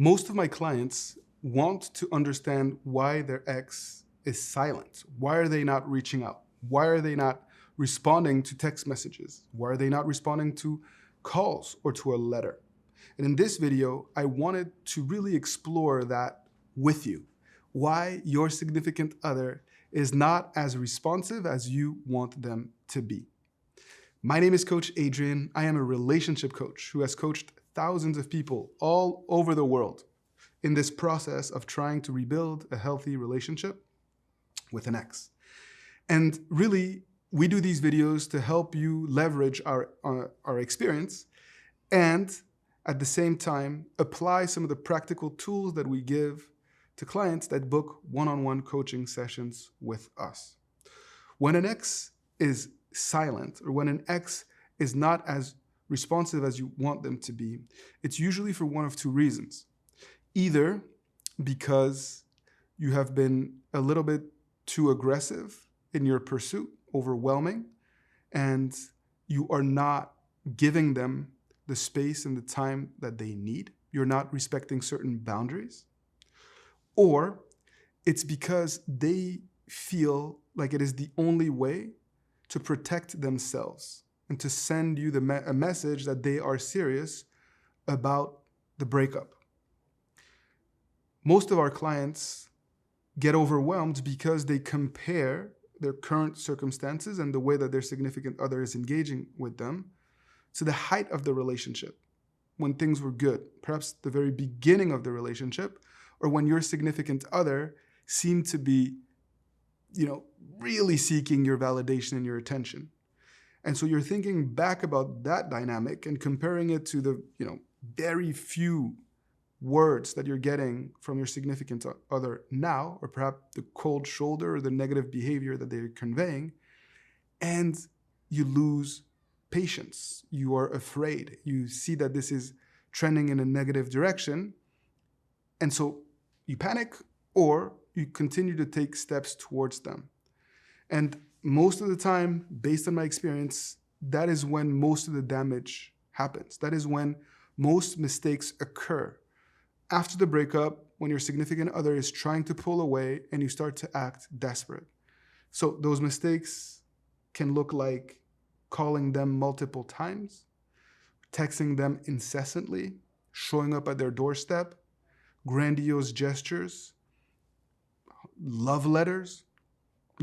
Most of my clients want to understand why their ex is silent. Why are they not reaching out? Why are they not responding to text messages? Why are they not responding to calls or to a letter? And in this video, I wanted to really explore that with you. Why your significant other is not as responsive as you want them to be. My name is Coach Adrian. I am a relationship coach who has coached thousands of people all over the world in this process of trying to rebuild a healthy relationship with an ex. And really, we do these videos to help you leverage our experience and at the same time apply some of the practical tools that we give to clients that book one-on-one coaching sessions with us. When an ex is silent or when an ex is not as responsive as you want them to be, it's usually for one of two reasons. Either because you have been a little bit too aggressive in your pursuit, overwhelming, and you are not giving them the space and the time that they need. You're not respecting certain boundaries. Or it's because they feel like it is the only way to protect themselves and to send you a message that they are serious about the breakup. Most of our clients get overwhelmed because they compare their current circumstances and the way that their significant other is engaging with them to the height of the relationship, when things were good, perhaps the very beginning of the relationship, or when your significant other seemed to be, really seeking your validation and your attention. And so you're thinking back about that dynamic and comparing it to the, very few words that you're getting from your significant other now, or perhaps the cold shoulder or the negative behavior that they're conveying, and you lose patience. You are afraid. You see that this is trending in a negative direction, and so you panic or you continue to take steps towards them. And most of the time, based on my experience, that is when most of the damage happens. That is when most mistakes occur. After the breakup, when your significant other is trying to pull away and you start to act desperate. So those mistakes can look like calling them multiple times, texting them incessantly, showing up at their doorstep, grandiose gestures, love letters,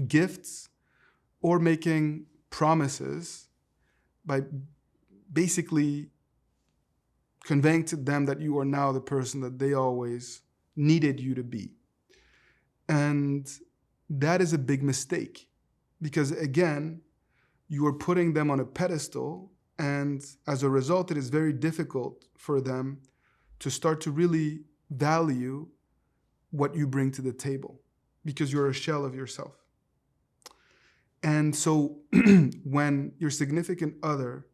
gifts, or making promises by basically conveying to them that you are now the person that they always needed you to be. And that is a big mistake because, again, you are putting them on a pedestal, and as a result, it is very difficult for them to start to really value what you bring to the table because you're a shell of yourself. And so when your significant other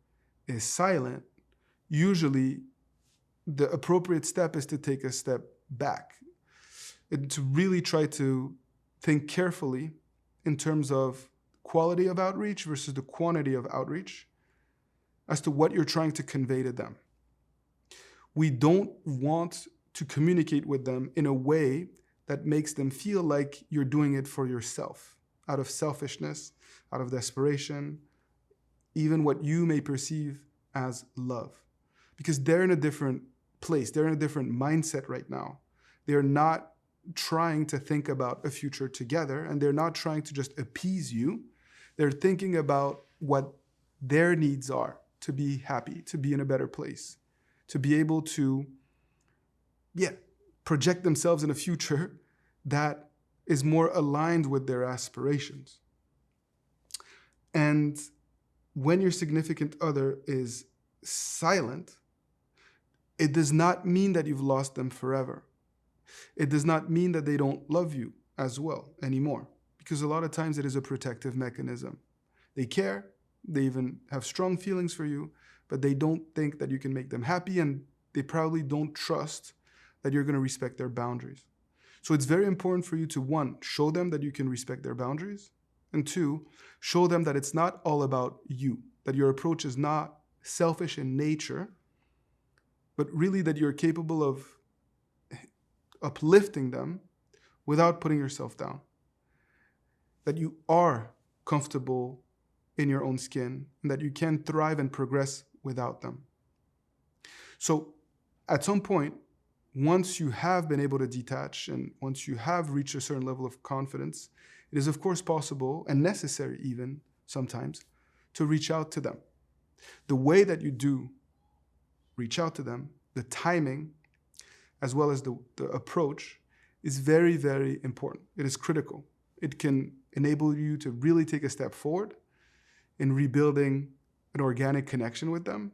is silent, usually the appropriate step is to take a step back and to really try to think carefully in terms of quality of outreach versus the quantity of outreach as to what you're trying to convey to them. We don't want to communicate with them in a way that makes them feel like you're doing it for yourself, out of selfishness, out of desperation, even what you may perceive as love. Because they're in a different place. They're in a different mindset right now. They're not trying to think about a future together, and they're not trying to just appease you. They're thinking about what their needs are to be happy, to be in a better place, to be able to, project themselves in a future that is more aligned with their aspirations. And when your significant other is silent, it does not mean that you've lost them forever. It does not mean that they don't love you as well anymore, because a lot of times it is a protective mechanism. They care, they even have strong feelings for you, but they don't think that you can make them happy, and they probably don't trust that you're going to respect their boundaries. So it's very important for you to, one, show them that you can respect their boundaries, and two, show them that it's not all about you, that your approach is not selfish in nature, but really that you're capable of uplifting them without putting yourself down. That you are comfortable in your own skin and that you can thrive and progress without them. So at some point, once you have been able to detach and once you have reached a certain level of confidence, it is of course possible and necessary even sometimes to reach out to them. The way that you do reach out to them, the timing, as well as the approach is very, very important. It is critical. It can enable you to really take a step forward in rebuilding an organic connection with them,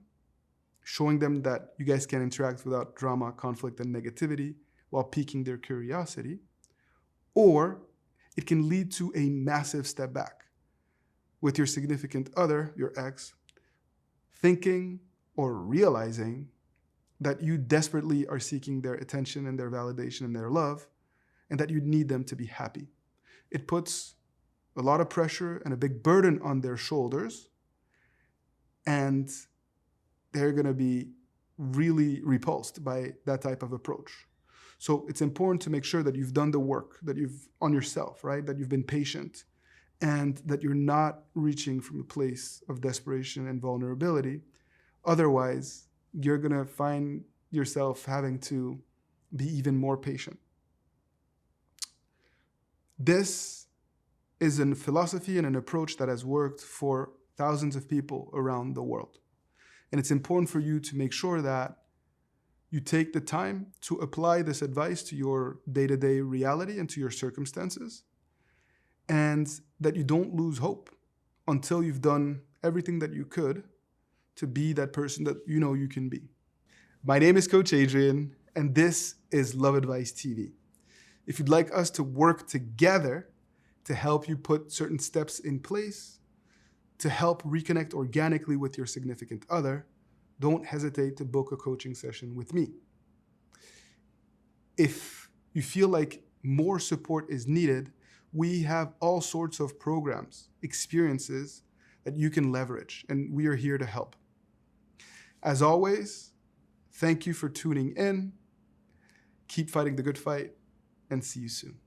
showing them that you guys can interact without drama, conflict, and negativity while piquing their curiosity. Or it can lead to a massive step back with your significant other, your ex, thinking or realizing that you desperately are seeking their attention and their validation and their love, and that you need them to be happy. It puts a lot of pressure and a big burden on their shoulders, and they're going to be really repulsed by that type of approach. So it's important to make sure that you've done the work, that you've on yourself, right? That you've been patient, and that you're not reaching from a place of desperation and vulnerability. Otherwise, you're going to find yourself having to be even more patient. This is a philosophy and an approach that has worked for thousands of people around the world. And it's important for you to make sure that you take the time to apply this advice to your day-to-day reality and to your circumstances, and that you don't lose hope until you've done everything that you could to be that person that you know you can be. My name is Coach Adrian, and this is Love Advice TV. If you'd like us to work together to help you put certain steps in place to help reconnect organically with your significant other, don't hesitate to book a coaching session with me. If you feel like more support is needed, we have all sorts of programs, experiences that you can leverage, and we are here to help. As always, thank you for tuning in. Keep fighting the good fight, and see you soon.